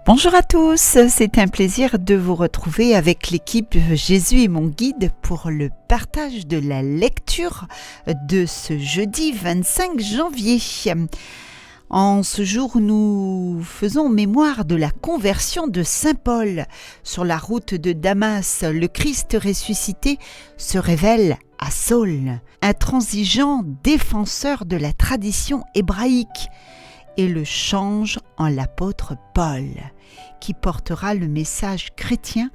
Bonjour à tous, c'est un plaisir de vous retrouver avec l'équipe Jésus est mon guide pour le partage de la lecture de ce jeudi 25 janvier. En ce jour, nous faisons mémoire de la conversion de Saint Paul. Sur la route de Damas, le Christ ressuscité se révèle à Saul, intransigeant défenseur de la tradition hébraïque, et le change en l'apôtre Paul, qui portera le message chrétien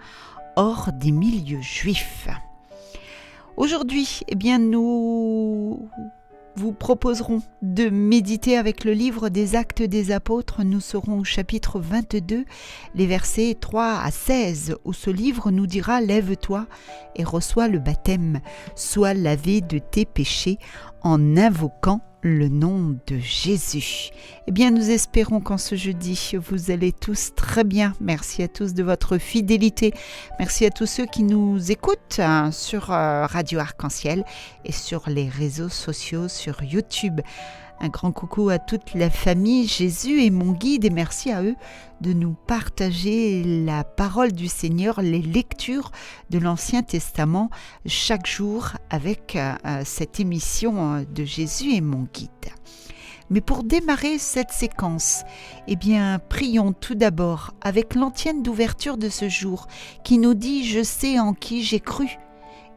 hors des milieux juifs. Aujourd'hui, nous vous proposerons de méditer avec le livre des Actes des Apôtres. Nous serons au chapitre 22, les versets 3 à 16, où ce livre nous dira « Lève-toi et reçois le baptême, sois lavé de tes péchés en invoquant le nom de Jésus ». Nous espérons qu'en ce jeudi, vous allez tous très bien. Merci à tous de votre fidélité. Merci à tous ceux qui nous écoutent sur Radio Arc-en-Ciel et sur les réseaux sociaux, sur YouTube. Un grand coucou à toute la famille Jésus est mon guide et merci à eux de nous partager la parole du Seigneur, les lectures de l'Ancien Testament chaque jour avec cette émission de Jésus est mon guide. Mais pour démarrer cette séquence, prions tout d'abord avec l'antienne d'ouverture de ce jour qui nous dit « Je sais en qui j'ai cru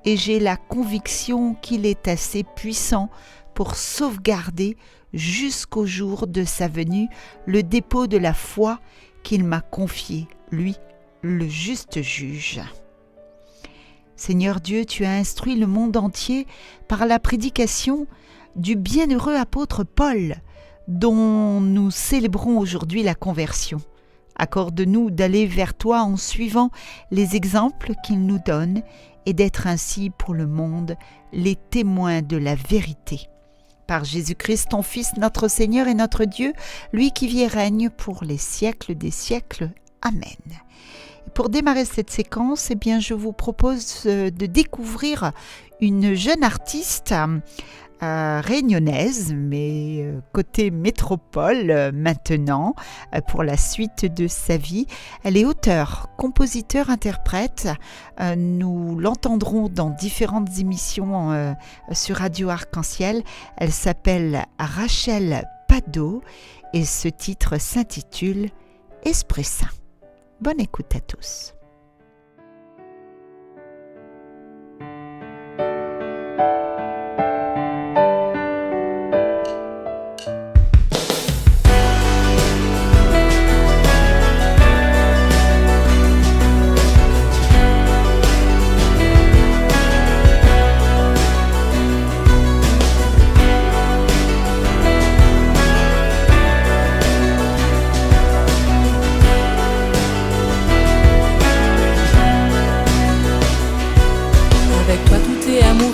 et j'ai la conviction qu'il est assez puissant pour sauvegarder jusqu'au jour de sa venue le dépôt de la foi qu'il m'a confié, lui, le juste juge. » Seigneur Dieu, tu as instruit le monde entier par la prédication du bienheureux apôtre Paul, dont nous célébrons aujourd'hui la conversion. Accorde-nous d'aller vers toi en suivant les exemples qu'il nous donne et d'être ainsi pour le monde les témoins de la vérité. Par Jésus-Christ, ton Fils, notre Seigneur et notre Dieu, lui qui vit et règne pour les siècles des siècles. Amen. Et pour démarrer cette séquence, je vous propose de découvrir une jeune artiste réunionnaise, mais côté métropole maintenant, pour la suite de sa vie. Elle est auteure, compositeur, interprète. Nous l'entendrons dans différentes émissions sur Radio Arc-en-Ciel. Elle s'appelle Rachel Padeau et ce titre s'intitule Esprit Saint. Bonne écoute à tous.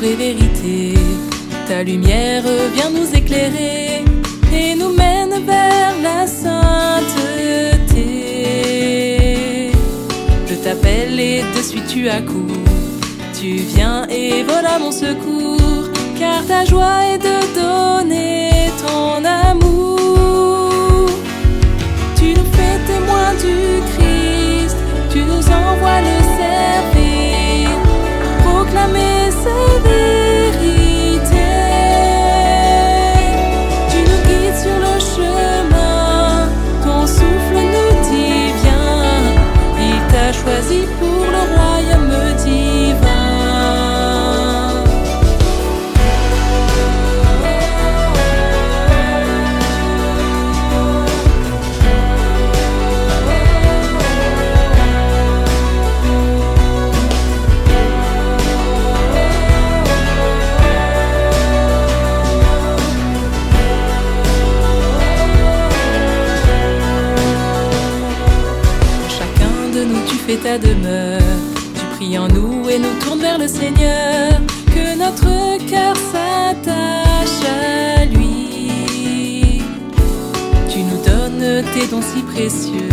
Et vérité, ta lumière vient nous éclairer et nous mène vers la sainteté. Je t'appelle et de suite tu accours, tu viens et voles à mon secours, car ta joie est de donner ton amour. Tu nous fais témoins du Christ, tu nous envoies le servir, proclamer sa vérité. Tu nous guides sur le chemin, ton souffle nous dit viens. Il t'a choisi pour le royaume divin. Fais ta demeure, tu pries en nous et nous tourne vers le Seigneur, que notre cœur s'attache à lui. Tu nous donnes tes dons si précieux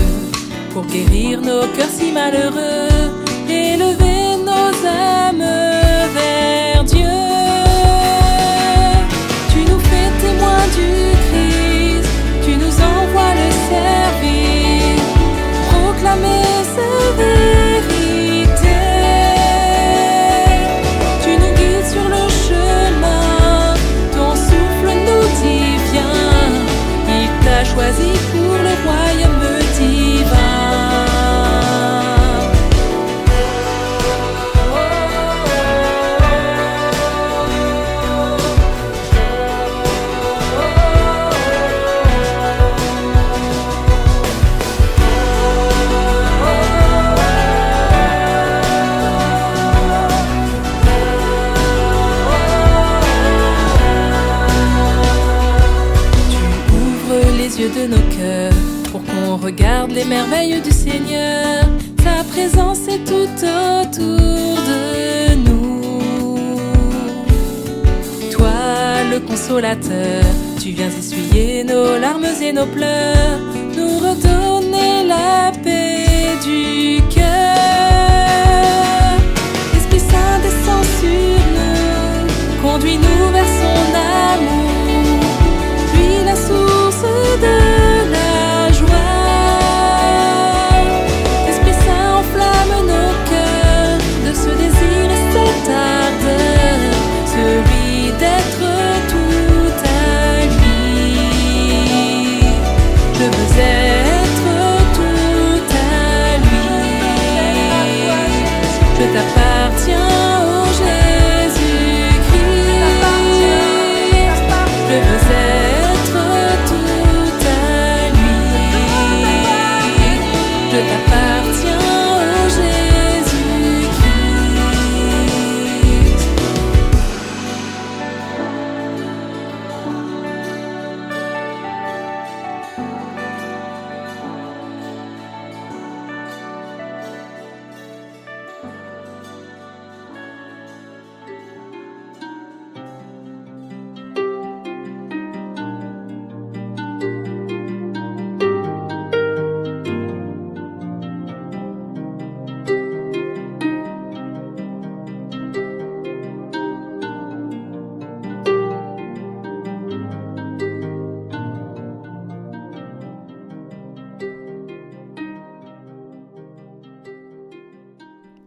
pour guérir nos cœurs si malheureux, élever nos âmes vers Dieu. Tu nous fais témoins du Christ, tu nous envoies le servir, proclamer sa vérité. Tu nous guides sur le chemin, ton souffle nous dit viens. Il t'a choisi pour le royaume divin. De nos cœurs, pour qu'on regarde les merveilles du Seigneur. Sa présence est tout autour de nous. Toi, le consolateur, tu viens essuyer nos larmes et nos pleurs, nous redonner la paix du cœur. Esprit Saint descend sur nous, conduis-nous vers son amour, lui la source de la joie. Esprit Saint enflamme nos cœurs de ce désir et cette ardeur, celui d'être tout à lui. Je veux être tout à lui. Je t'appartiens, ô Jésus-Christ. Je veux être je t'appartiens, ô Jésus-Christ.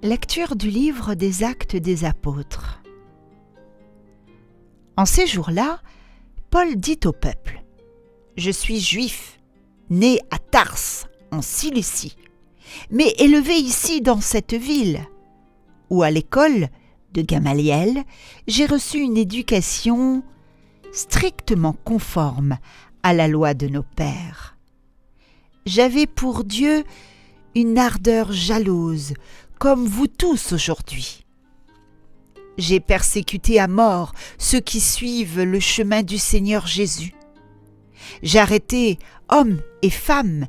Lecture du livre des Actes des Apôtres. En ces jours-là, Paul dit au peuple : « Je suis juif, né à Tarse, en Cilicie, mais élevé ici dans cette ville, où à l'école de Gamaliel, j'ai reçu une éducation strictement conforme à la loi de nos pères. J'avais pour Dieu une ardeur jalouse, comme vous tous aujourd'hui. J'ai persécuté à mort ceux qui suivent le chemin du Seigneur Jésus. J'ai arrêté hommes et femmes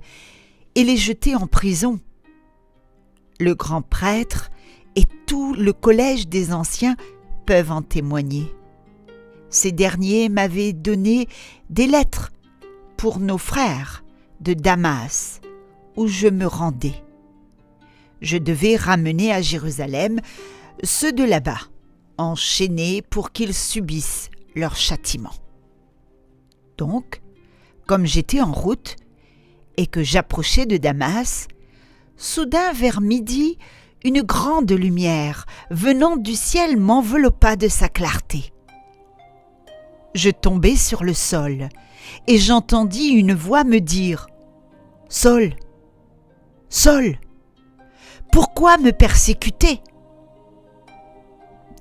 et les jeté en prison. Le grand prêtre et tout le collège des anciens peuvent en témoigner. Ces derniers m'avaient donné des lettres pour nos frères de Damas, où je me rendais. Je devais ramener à Jérusalem ceux de là-bas, enchaînés pour qu'ils subissent leur châtiment. Donc, comme j'étais en route et que j'approchais de Damas, soudain vers midi, une grande lumière venant du ciel m'enveloppa de sa clarté. Je tombai sur le sol et j'entendis une voix me dire : « Saul, Saul, pourquoi me persécuter ?»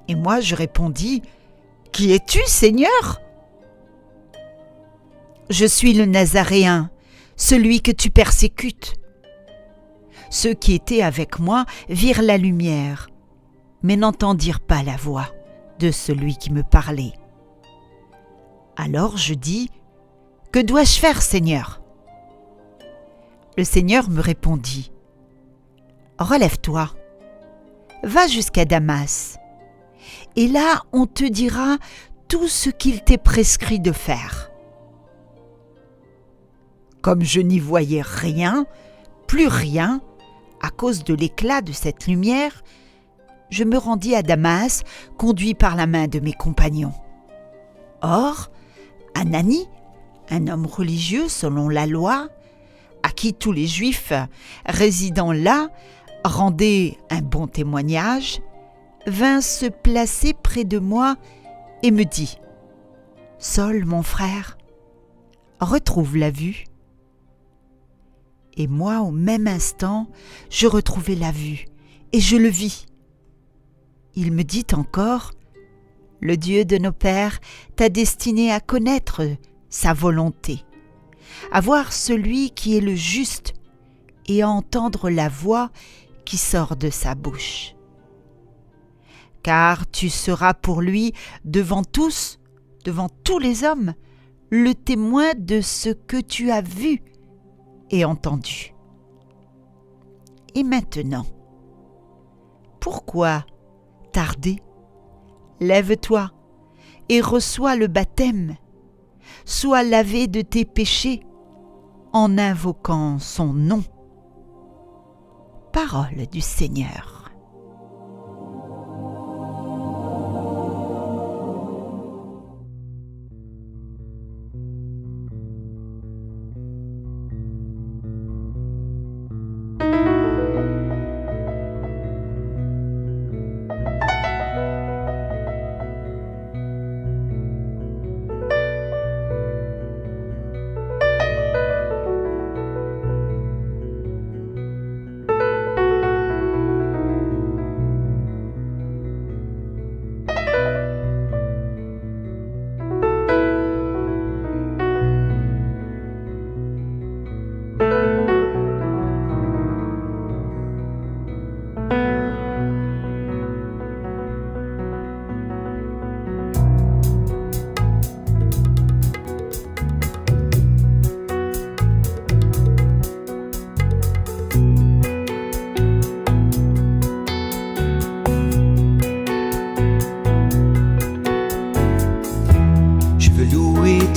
Et moi je répondis : « Qui es-tu, Seigneur ? » ?»« Je suis le Nazaréen, celui que tu persécutes. » Ceux qui étaient avec moi virent la lumière, mais n'entendirent pas la voix de celui qui me parlait. Alors je dis : « Que dois-je faire, Seigneur ? » Le Seigneur me répondit : « Relève-toi, va jusqu'à Damas, et là on te dira tout ce qu'il t'est prescrit de faire. » Comme je n'y voyais rien, plus rien, à cause de l'éclat de cette lumière, je me rendis à Damas, conduit par la main de mes compagnons. Or, Anani, un homme religieux selon la loi, à qui tous les Juifs résidant là rendaient un bon témoignage, vint se placer près de moi et me dit : « Saul, mon frère, retrouve la vue. » Et moi, au même instant, je retrouvai la vue, et je le vis. Il me dit encore : « Le Dieu de nos pères t'a destiné à connaître sa volonté, à voir celui qui est le juste et à entendre la voix qui sort de sa bouche. Car tu seras pour lui devant tous les hommes, le témoin de ce que tu as vu et entendu. Et maintenant, pourquoi tarder ? Lève-toi et reçois le baptême. Sois lavé de tes péchés en invoquant son nom. » Parole du Seigneur.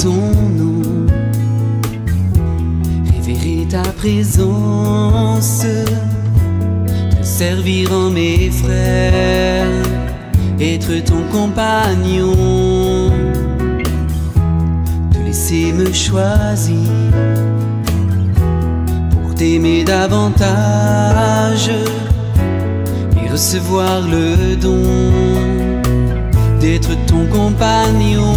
Ton nom, révérer ta présence, te servir en mes frères, être ton compagnon, te laisser me choisir pour t'aimer davantage et recevoir le don d'être ton compagnon.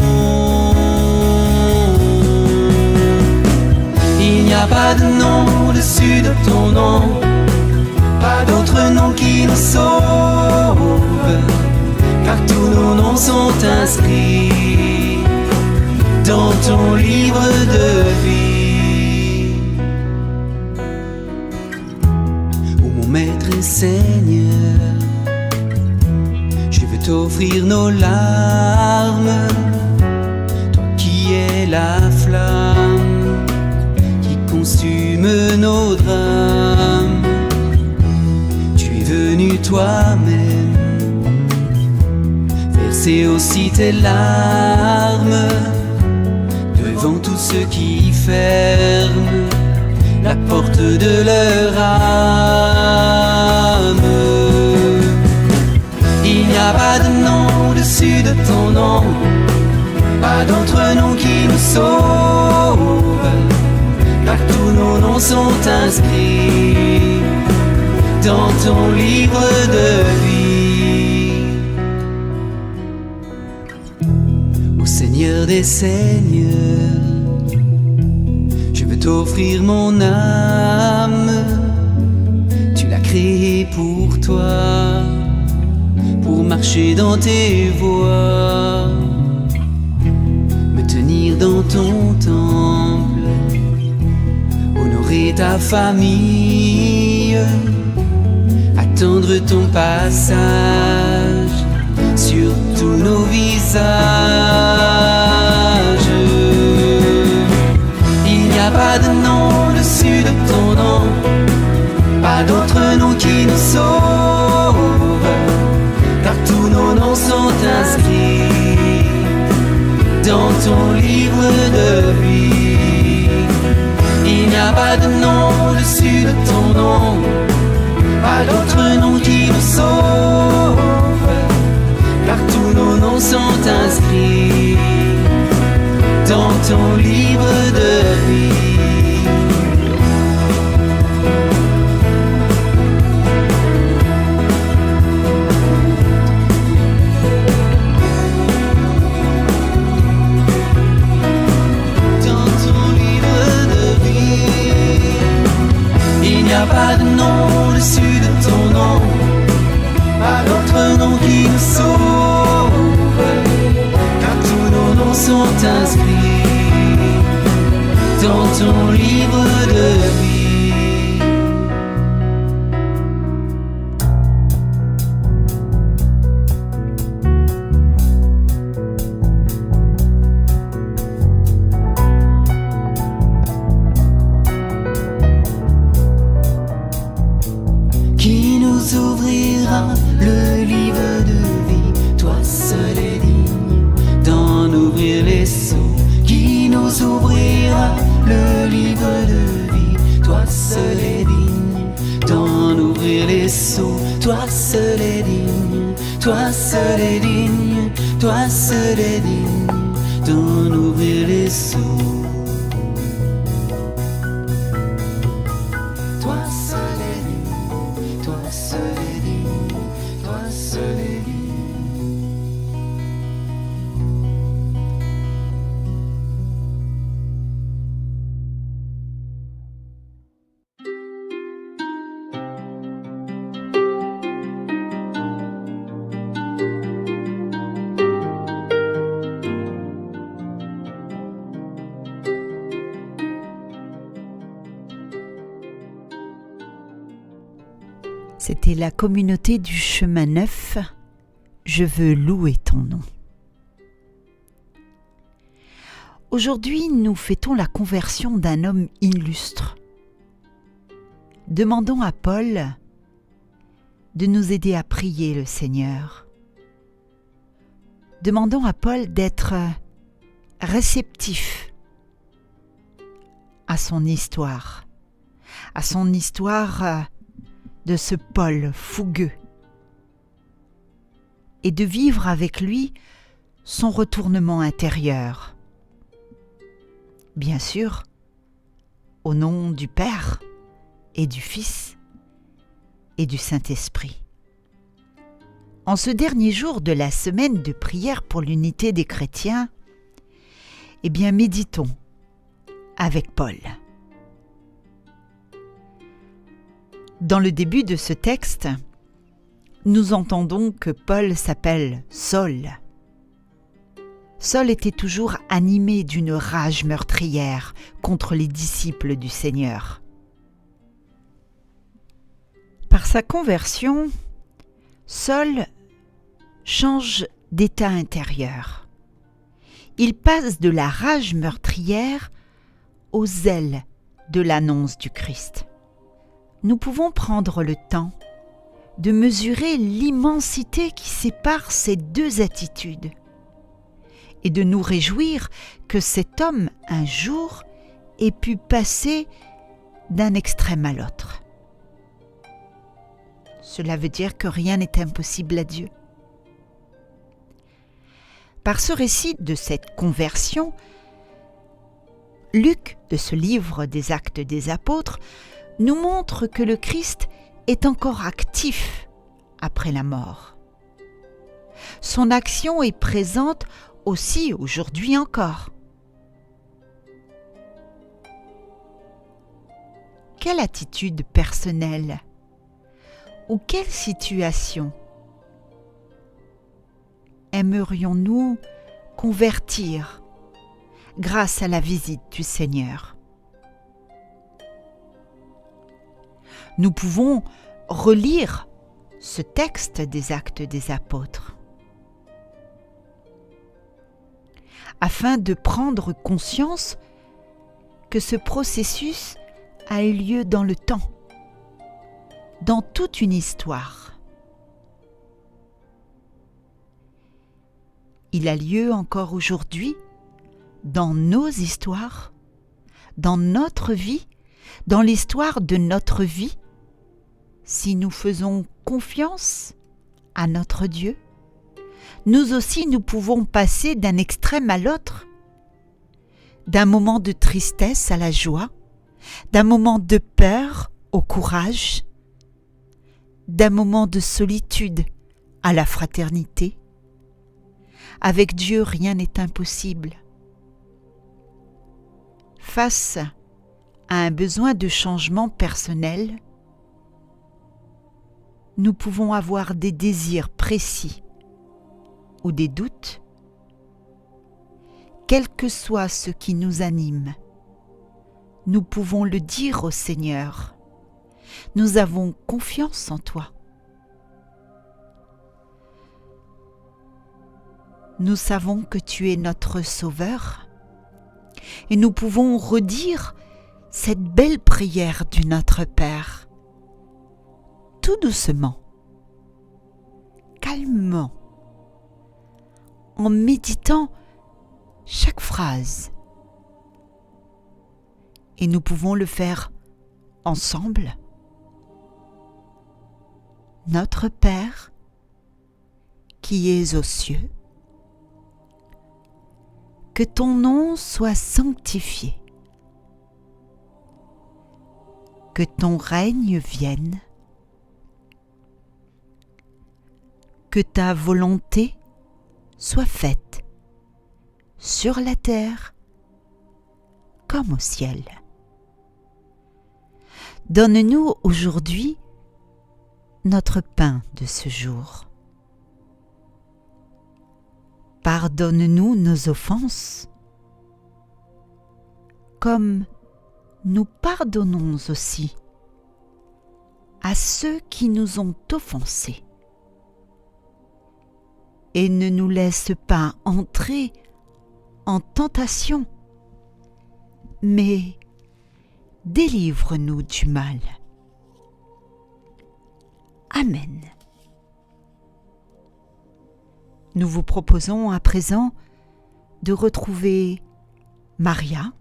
Il n'y a pas de nom au-dessus de ton nom, pas d'autre nom qui nous sauve, car tous nos noms sont inscrits dans ton livre de vie. Ô mon Maître et Seigneur, je veux t'offrir nos larmes, toi qui es la flamme consume nos drames. Tu es venu toi-même verser aussi tes larmes devant tous ceux qui ferment la porte de leur âme. Il n'y a pas de nom au-dessus de ton nom, pas d'autre nom qui nous sauve, car tous nos noms sont inscrits dans ton livre de vie. Ô Seigneur des Seigneurs, je veux t'offrir mon âme. Tu l'as créée pour toi, pour marcher dans tes voies, me tenir dans ton temple, honorer ta famille, attendre ton passage sur tous nos visages. Il n'y a pas de nom au-dessus de ton nom, pas d'autre nom qui nous sauve, car tous nos noms sont inscrits dans ton livre de vie. Il n'y a a pas de nom au-dessus de ton nom, pas d'autre nom qui nous sauve, car tous nos noms sont inscrits dans ton livre de vie. Pas de nom au-dessus de ton nom, pas d'autre nom qui nous sauve, car tous nos noms sont inscrits dans ton livre de vie. Ouvrira le livre de vie, toi seul est digne d'en ouvrir les sceaux. Qui nous ouvrira le livre de vie, toi seul est digne d'en ouvrir les sceaux. Toi seul est digne, toi seul est digne, toi seul est digne d'en ouvrir les sceaux. Toi seul est digne, toi seul est digne, toi seul est digne. C'était la communauté du chemin neuf. Je veux louer ton nom. Aujourd'hui, nous fêtons la conversion d'un homme illustre. Demandons à Paul de nous aider à prier le Seigneur. Demandons à Paul d'être réceptif à son histoire de ce Paul fougueux, et de vivre avec lui son retournement intérieur. Bien sûr, au nom du Père et du Fils et du Saint-Esprit. En ce dernier jour de la semaine de prière pour l'unité des chrétiens, eh bien, méditons avec Paul. Dans le début de ce texte, nous entendons que Paul s'appelle Saul. Saul était toujours animé d'une rage meurtrière contre les disciples du Seigneur. Par sa conversion, Saul change d'état intérieur. Il passe de la rage meurtrière au zèle de l'annonce du Christ. Nous pouvons prendre le temps de mesurer l'immensité qui sépare ces deux attitudes et de nous réjouir que cet homme, un jour, ait pu passer d'un extrême à l'autre. Cela veut dire que rien n'est impossible à Dieu. Par ce récit de cette conversion, Luc, de ce livre des Actes des Apôtres, nous montre que le Christ est encore actif après la mort. Son action est présente aussi aujourd'hui encore. Quelle attitude personnelle ou quelle situation aimerions-nous convertir grâce à la visite du Seigneur? Nous pouvons relire ce texte des Actes des Apôtres afin de prendre conscience que ce processus a eu lieu dans le temps, dans toute une histoire. Il a lieu encore aujourd'hui dans nos histoires, dans notre vie, dans l'histoire de notre vie, si nous faisons confiance à notre Dieu, nous aussi nous pouvons passer d'un extrême à l'autre, d'un moment de tristesse à la joie, d'un moment de peur au courage, d'un moment de solitude à la fraternité. Avec Dieu, rien n'est impossible. Face à un besoin de changement personnel, nous pouvons avoir des désirs précis ou des doutes. Quel que soit ce qui nous anime, nous pouvons le dire au Seigneur. Nous avons confiance en toi. Nous savons que tu es notre Sauveur et nous pouvons redire cette belle prière du Notre Père, tout doucement, calmement, en méditant chaque phrase. Et nous pouvons le faire ensemble. Notre Père, qui es aux cieux, que ton nom soit sanctifié, que ton règne vienne, que ta volonté soit faite sur la terre comme au ciel. Donne-nous aujourd'hui notre pain de ce jour. Pardonne-nous nos offenses, comme nous pardonnons aussi à ceux qui nous ont offensés. Et ne nous laisse pas entrer en tentation, mais délivre-nous du mal. Amen. Nous vous proposons à présent de retrouver Maria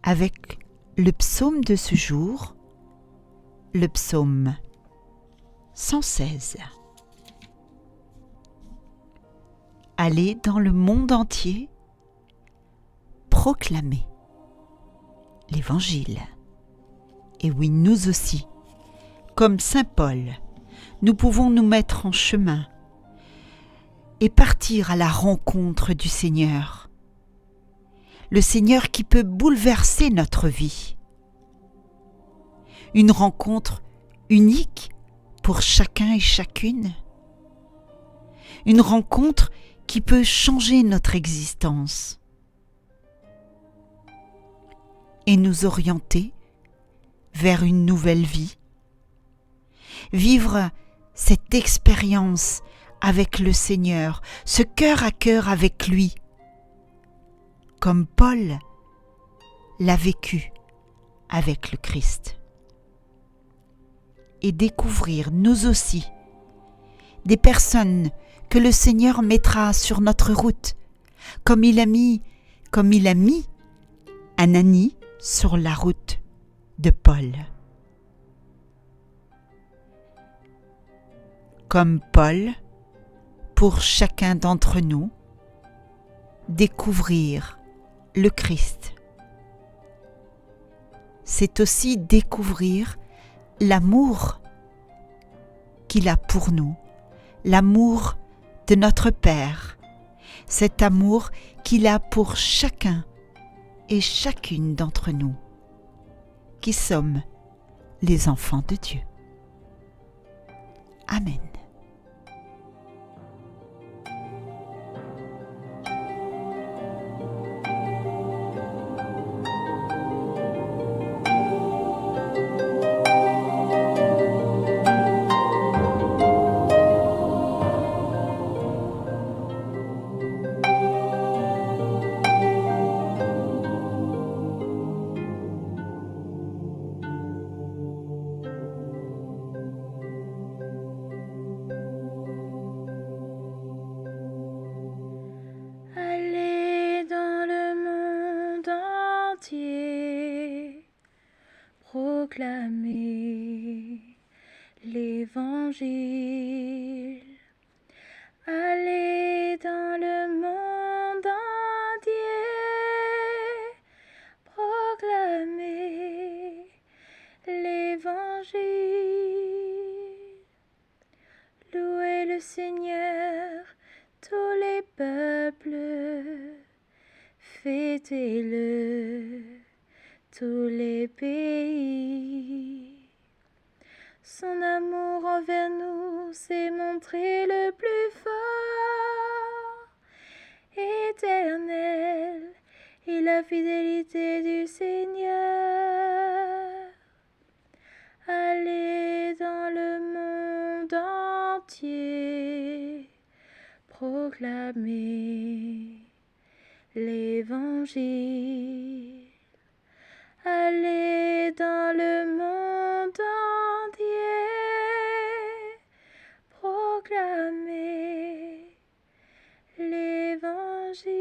avec le psaume de ce jour, le psaume 116. Allez dans le monde entier proclamer l'Évangile. Et oui, nous aussi, comme saint Paul, nous pouvons nous mettre en chemin et partir à la rencontre du Seigneur. Le Seigneur qui peut bouleverser notre vie. Une rencontre unique pour chacun et chacune. Une rencontre qui peut changer notre existence et nous orienter vers une nouvelle vie. Vivre cette expérience avec le Seigneur, ce cœur à cœur avec lui, comme Paul l'a vécu avec le Christ. Et découvrir, nous aussi, des personnes que le Seigneur mettra sur notre route, comme il a mis Ananie sur la route de Paul. Comme Paul, pour chacun d'entre nous, découvrir le Christ. C'est aussi découvrir l'amour qu'il a pour nous, l'amour de notre Père, cet amour qu'il a pour chacun et chacune d'entre nous, qui sommes les enfants de Dieu. Amen. proclamer l'Évangile. Allez dans le monde entier, proclamer l'Évangile. Louez le Seigneur, tous les peuples, fêtez-le, tous les pays. Son amour envers nous s'est montré le plus fort, éternel, et la fidélité du Seigneur. Allez dans le monde entier, proclamer l'Évangile. Allez dans le monde entier, proclamer l'Évangile.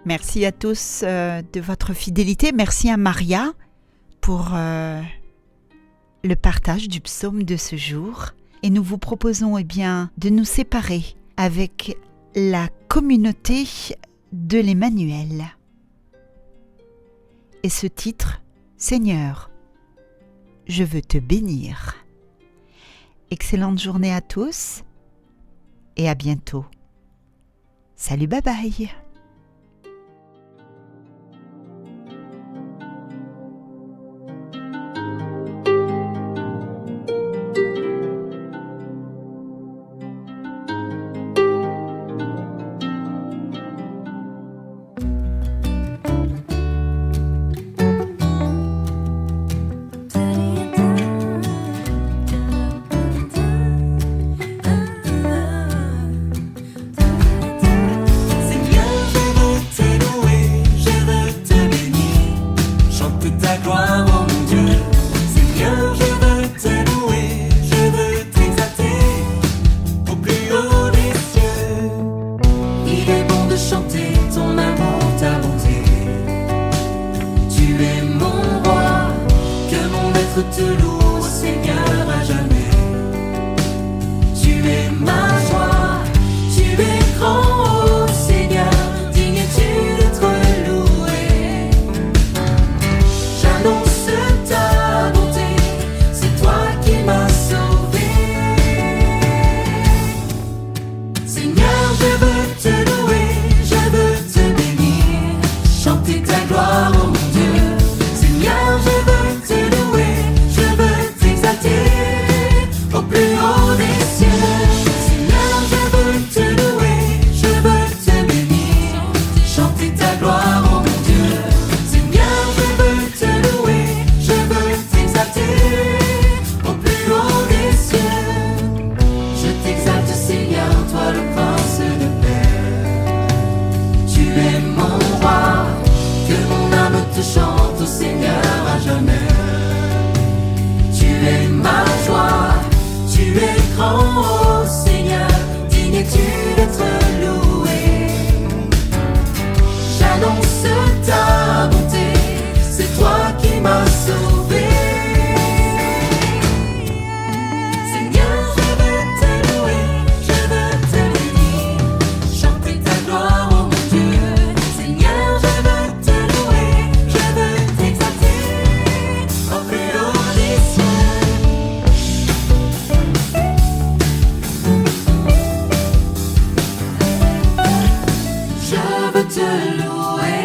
Merci à tous de votre fidélité. Merci à Maria pour le partage du psaume de ce jour. Et nous vous proposons de nous séparer avec la communauté de l'Emmanuel. Et ce titre, Seigneur, je veux te bénir. Excellente journée à tous et à bientôt. Salut, bye bye. te loue, Seigneur, à jamais. Tu es ma joie, tu es grand, oh Seigneur, digne es-tu d'être loué. J'annonce ta bonté, c'est toi qui m'as sauvé. Seigneur, je veux te louer, je veux te bénir, chanter ta gloire, oh mon Dieu. Seigneur, je veux te louer, je veux t'exalter au plus haut des cieux. Seigneur, je veux te louer, je veux te bénir, chanter ta gloire, oh mon Dieu. Seigneur, je veux te louer, je veux t'exalter au plus haut des cieux. Je t'exalte, Seigneur, toi le prince de paix. Tu es mon roi, que mon âme te chante, oh Seigneur, à jamais. Tu es ma joie, tu es grand, oh Seigneur, digne es-tu d'être loué. J'annonce ta bonté, c'est toi qui m'as sauvé. Seigneur, je veux te louer, je veux te bénir, chanter ta gloire, oh mon Dieu. Seigneur, je veux te louer, je veux t'exalter au plus haut des cieux. Je veux te louer,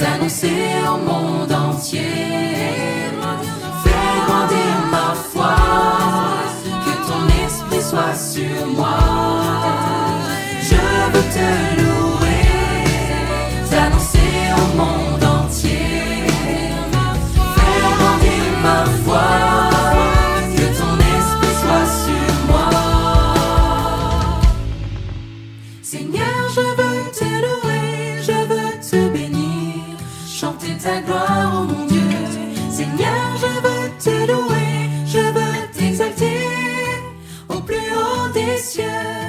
t'annoncer au monde entier, faire grandir ma foi, que ton esprit soit sur moi. Je veux te louer, t'annoncer au monde entier, faire grandir ma foi, que ton esprit soit sur moi. chanter ta gloire, oh mon Dieu. Seigneur, je veux te louer, je veux t'exalter au plus haut des cieux.